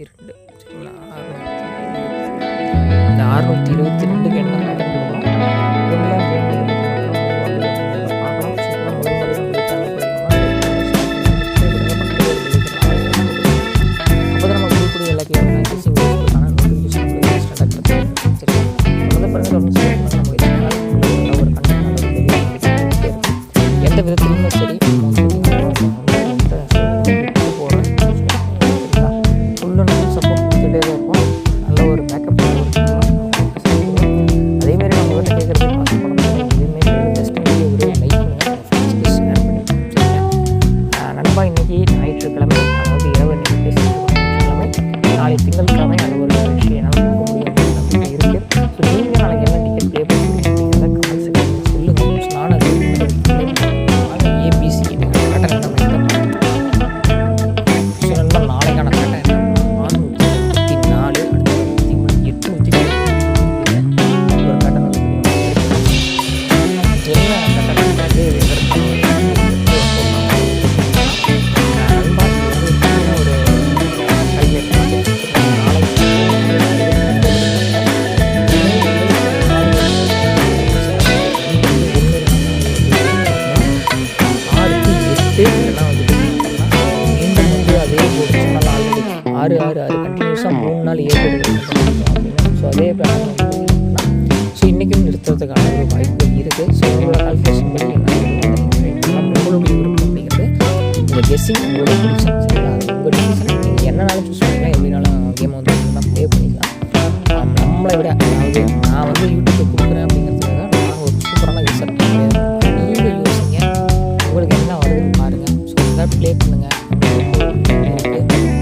2 சரிங்களா? 622க்கு என்ன நடக்கும் இதெல்லாம் கேம் பார்க்கலாம். சூப்பராக முதல் முறை நம்மளுடைய சேனல் அப்போ தான் நம்ம கொடுக்கக்கூடிய எல்லா கேமும் நோட்டிஃபிகேஷன் சரிங்களா? தொடர்ந்து பாருங்கள், தொடர்ந்து நம்ம ஒரு கண்டென்ட் எந்த விதத்துலையுமே சரி ஞாயிற்றுக்கிழமை, அதாவது இரவு ஞாயிற்றுக்கிழமை, நாளை திங்கட்கிழமை அது ஒரு நிகழ்ச்சி என்னால் கொடுக்க முடியும் அப்படின்னு இருக்குது. ஸோ நீங்கள் நாளைக்கு என்ன டிக்கெட் ப்ளே பண்ணுறீங்க கமெண்ட் செக்ஷனில் சொல்லுங்கள். நானும் அது ஏபிசி கரெக்டாக என்ன ஸோ நண்பா நாளைக்கான கரெக்டாக என்ன 634 அடுத்த 8 ஒரு கட்டணம் என்ன கட்டணம் ஆறு கண்டினியூஸாக 3 நாள் ஏற்படுது. ஸோ அதே பிளான் ஸோ இன்றைக்கும் நிறுத்துறதுக்கான ஒரு வாய்ப்பு இருக்குது. ஸோ உங்களோட கால்குலேஷன் படி என்ன உங்களுடைய விருப்பம் அப்படிங்கிறது உங்கள் கெஸ்ஸிங் உங்களோட டிசிஷன் சரிங்களா? அது உங்கள் டிசிஷன். நீங்கள் என்னனாலும் சூஸ் பண்ணிக்கலாம், எப்படினாலும் கேம் வந்து ப்ளே பண்ணிக்கலாம். நம்மளை விட அதாவது நான் வந்து யூடியூப்பில் கொடுக்குறேன் அப்படிங்கிறதுக்காக நான் ஒரு சூப்பரான ரிசல்ட் கிடையாது. நீங்கள் யோசிங்க, உங்களுக்கு என்ன வருதுன்னு பாருங்கள். ஸோ எதாவது ப்ளே பண்ணுங்கள்.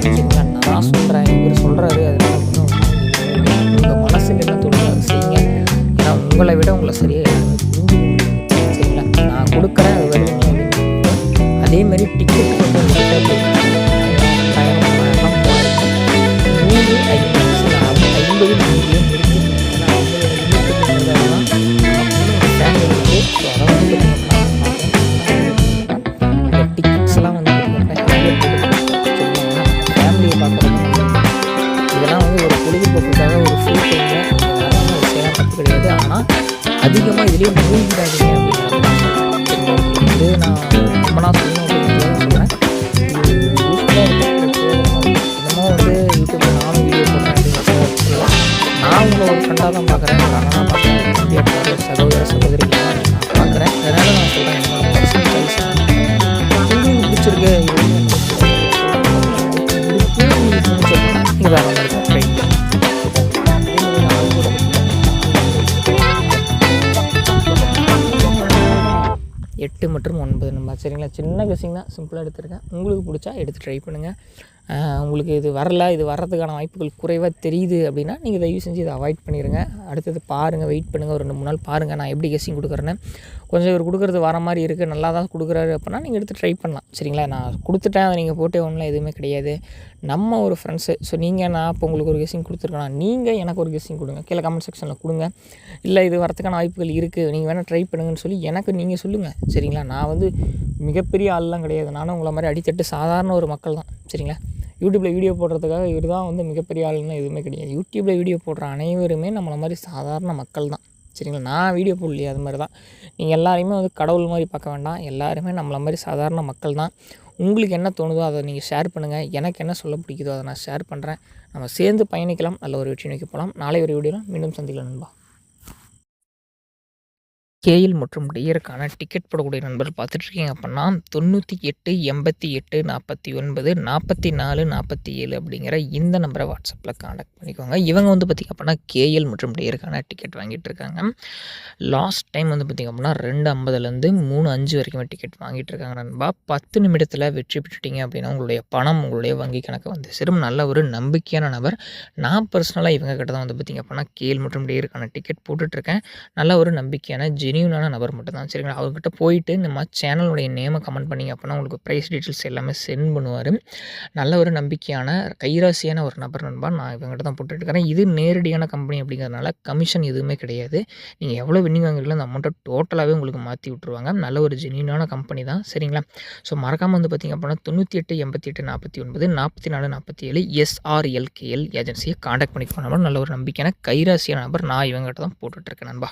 சரிங்களா? நான் சொல்கிறேன், இவர் சொல்கிறாரு, அதனால் கொஞ்சம் உங்கள் மனசுக்கு என்ன தோணுதோ அதை செய்யுங்க. ஏன்னா உங்களை விட உங்களை சரியாக புரிஞ்சு சரிங்களா? நான் கொடுக்குறேன், அது வருவீங்க அப்படின்னு அதேமாதிரி டிக்கெட் வந்து உங்கள்கிட்ட 50 இருக்குது. ஏன்னா 50 ஸோ அதை வந்து இந்த டிக்கெட்ஸ்லாம் வந்து ஃபேமிலியை பார்க்குறது இதெல்லாம் வந்து ஒரு பொழுதுபோக்குக்காக ஒரு ஃப்ரீ டைமில் ஒரு செய்யலாம், தப்பு கிடையாது. ஆனால் அதிகமாக இதுலேயே மூழ்கிடாதீங்க அப்படிங்கிறது இது நான் ரொம்ப நாள் சொல்லணும் அப்படிங்கிறத சொல்கிறேன். யூஸ்ஃபுல்லாக இருக்குது. இன்னமும் வந்து யூடியூப்பில் நானும் வீடியோ போடுறேன் அப்படிங்கிறத நான் உங்களை ஒரு ஃப்ரெண்டாக தான் பார்க்குறேன், ஒரு அண்ணனாக பார்க்குறேன், ஒரு சகோதர சகோதரிகளாக நான் பார்க்குறேன். அதனால் நான் சொல்கிறேன், என்னோட பர்சனல் சாய்ஸ் உங்களுக்கு பிடிச்சிருக்கு நீங்கள் வேறு மாதிரி ட்ரை 8 மற்றும் 9 நம்பர் சரிங்களா? சின்ன கெஸ்ஸிங் தான், சிம்பிளாக எடுத்துருக்கேன். உங்களுக்கு பிடிச்சா எடுத்து ட்ரை பண்ணுங்கள். உங்களுக்கு இது வரல, இது வர்றதுக்கான வாய்ப்புகள் குறைவாக தெரியுது அப்படின்னா நீங்கள் தயவு செஞ்சு இதை அவாய்ட் பண்ணிடுங்க. அடுத்தது பாருங்கள், வெயிட் பண்ணுங்கள், ஒரு 2-3 நாள் பாருங்கள் நான் எப்படி கெஸ்ஸிங் கொடுக்குறேன்னு. கொஞ்சம் இவர் கொடுக்குறது வர மாதிரி இருக்குது, நல்லா தான் கொடுக்குறாரு அப்படின்னா நீங்கள் எடுத்து ட்ரை பண்ணலாம் சரிங்களா? நான் கொடுத்துட்டேன், அதை நீங்கள் போட்டே ஒன்றும் எதுவுமே கிடையாது. நம்ம ஒரு ஃப்ரெண்ட்ஸு. ஸோ நான் இப்போ உங்களுக்கு ஒரு கெஸ்ஸிங் கொடுத்துருக்கேன்னா நீங்கள் எனக்கு ஒரு கெஸ்ஸிங் கொடுங்க, கீழே கமெண்ட் செக்ஷனில் கொடுங்க. இல்லை இது வரதுக்கான வாய்ப்புகள் இருக்குது, நீங்கள் வேணால் ட்ரை பண்ணுங்கன்னு சொல்லி எனக்கு நீங்கள் சொல்லுங்கள் சரிங்களா? நான் வந்து மிகப்பெரிய ஆள்லாம் கிடையாது, நானும் உங்களை மாதிரி அடித்தட்டு சாதாரண ஒரு மக்கள் தான் சரிங்களா? யூடியூப்பில் வீடியோ போடுறதுக்காக இவர் தான் வந்து மிகப்பெரிய ஆளுன்னு எதுவுமே கிடையாது. யூடியூப்பில் வீடியோ போடுற அனைவருமே நம்மளை மாதிரி சாதாரண மக்கள் தான் சரிங்களா? நான் வீடியோ போடலையே, அது மாதிரி தான். நீங்கள் எல்லாரையுமே வந்து கடவுள் மாதிரி பார்க்க வேண்டாம், எல்லாருமே நம்மளை மாதிரி சாதாரண மக்கள் தான். உங்களுக்கு என்ன தோணுதோ அதை நீங்கள் ஷேர் பண்ணுங்கள். எனக்கு என்ன சொல்ல பிடிக்குதோ அதை நான் ஷேர் பண்ணுறேன். நம்ம சேர்ந்து பயணிக்கலாம், நல்ல ஒரு வெற்றி நோக்கி போகலாம். நாளை ஒரு வீடியோவில் மீண்டும் சந்திக்கலாம் நண்பா. கேஎல் மற்றும் டியருக்கான டிக்கெட் போடக்கூடிய நண்பர் பார்த்துட்ருக்கீங்க அப்படின்னா 98 88 49 44 47 அப்படிங்கிற இந்த நம்பரை வாட்ஸ்அப்பில் காண்டாக்ட் பண்ணிக்கோங்க. இவங்க வந்து பார்த்திங்க அப்படின்னா கேஎல் மற்றும் டியருக்கான டிக்கெட் வாங்கிட்டு இருக்காங்க. லாஸ்ட் டைம் வந்து பார்த்திங்க அப்படின்னா 250லேருந்து 3:05 வரைக்குமே டிக்கெட் வாங்கிட்டு இருக்காங்க நண்பா. 10 நிமிடத்தில் வெற்றி பெற்றுட்டீங்க அப்படின்னா உங்களுடைய பணம் உங்களுடைய வங்கி கணக்கு வந்து சேரும். நல்ல ஒரு நம்பிக்கையான நபர். நான் பர்சனலாக இவங்க கிட்ட தான் வந்து பார்த்திங்க அப்படின்னா கேஎல் மற்றும் டியருக்கான டிக்கெட் போட்டுட்ருக்கேன். நல்ல ஒரு நம்பிக்கையான ஜெனியூனான நபர் மட்டும் தான் சரிங்களா. அவர்கிட்ட போயிட்டு நம்ம சேனலுடைய நேமை கமெண்ட் பண்ணிங்க அப்படின்னா உங்களுக்கு ப்ரைஸ் டீட்டெயில்ஸ் எல்லாமே சென்ட் பண்ணுவார். நல்ல ஒரு நம்பிக்கையான கைராசியான ஒரு நபர் நண்பா. நான் இவங்ககிட்ட தான் போட்டுட்ருக்கிறேன். இது நேரடியான கம்பெனி அப்படிங்கிறதுனால கமிஷன் எதுவுமே கிடையாது. நீங்கள் எவ்வளோ வின்னிங் வாங்குறீங்களோ அந்த அமௌண்ட்டை டோட்டலாகவே உங்களுக்கு மாற்றி விட்ருவாங்க. நல்ல ஒரு ஜெனியூனான கம்பெனி தான் சரிங்களா. ஸோ மறக்காமல் வந்து பார்த்திங்க அப்படின்னா 98 88 49 44 47 SRLKL ஏஜென்சியை காண்டாக்ட் பண்ணிக்கோங்க. நல்ல ஒரு நம்பிக்கையான கைராசியான நபர். நான் இவங்ககிட்ட தான் போட்டுட்ருக்கேன் நண்பா.